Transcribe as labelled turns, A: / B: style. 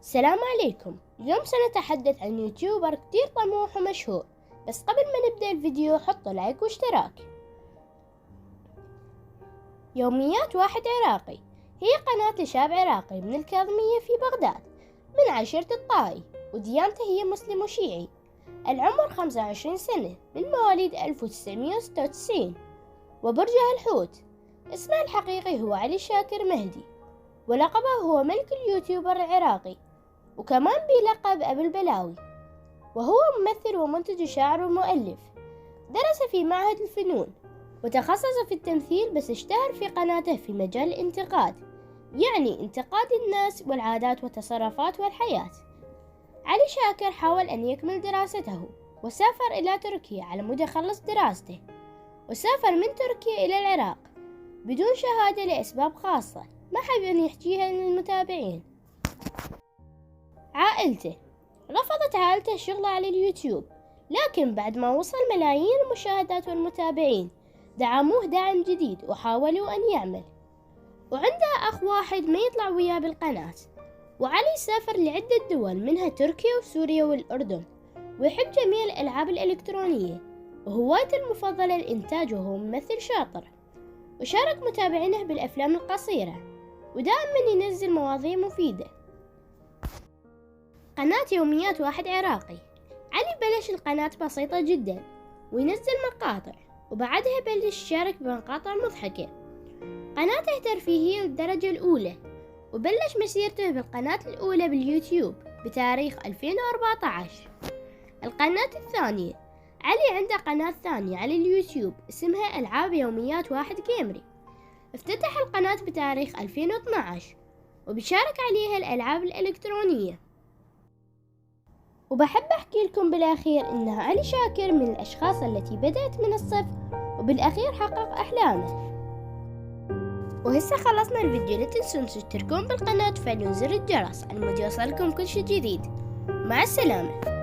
A: السلام عليكم. اليوم سنتحدث عن يوتيوبر كتير طموح ومشهور، بس قبل ما نبدأ الفيديو حط لايك واشتراك. يوميات واحد عراقي هي قناة لشاب عراقي من الكاظمية في بغداد من عشيرة الطائي، وديانته هي مسلم وشيعي. العمر 25 سنة، من مواليد 1996، وبرجه الحوت. اسمه الحقيقي هو علي شاكر مهدي، ولقبه هو ملك اليوتيوبر العراقي، وكمان بلقب أبو البلاوي. وهو ممثل ومنتج وشاعر ومؤلف. درس في معهد الفنون وتخصص في التمثيل، بس اشتهر في قناته في مجال الانتقاد، يعني انتقاد الناس والعادات والتصرفات والحياة. علي شاكر حاول أن يكمل دراسته وسافر إلى تركيا على مود يخلص دراسته، وسافر من تركيا إلى العراق بدون شهادة لأسباب خاصة ما حب أن يحكيها للمتابعين. عائلته رفضت عائلته الشغل على اليوتيوب، لكن بعد ما وصل ملايين المشاهدات والمتابعين دعموه دعم جديد وحاولوا أن يعمل. وعنده أخ واحد ما يطلع وياه بالقناة. وعلي سافر لعدة دول منها تركيا وسوريا والأردن، ويحب جميع الألعاب الإلكترونية، وهوايته المفضلة الإنتاج، وهو ممثل شاطر. وشارك متابعينه بالأفلام القصيرة، ودائما ينزل مواضيع مفيدة. قناة يوميات واحد عراقي. علي بلش القناة بسيطة جدا وينزل مقاطع، وبعدها بلش يشارك بمقاطع مضحكة. قناته ترفيهية بالدرجة الأولى، وبلش مسيرته بالقناة الأولى باليوتيوب بتاريخ 2014. القناة الثانية، علي عنده قناة ثانية على اليوتيوب اسمها ألعاب يوميات واحد جيمري. افتتح القناة بتاريخ 2012 وبيشارك عليها الألعاب الإلكترونية. وبحب أحكي لكم بالأخير إن علي شاكر من الأشخاص التي بدأت من الصفر وبالأخير حقق أحلامه. وهسه خلصنا الفيديو، لا تنسون تشتركون بالقناة وتفعلون زر الجرس على مود يوصلكم كل شي جديد. مع السلامة.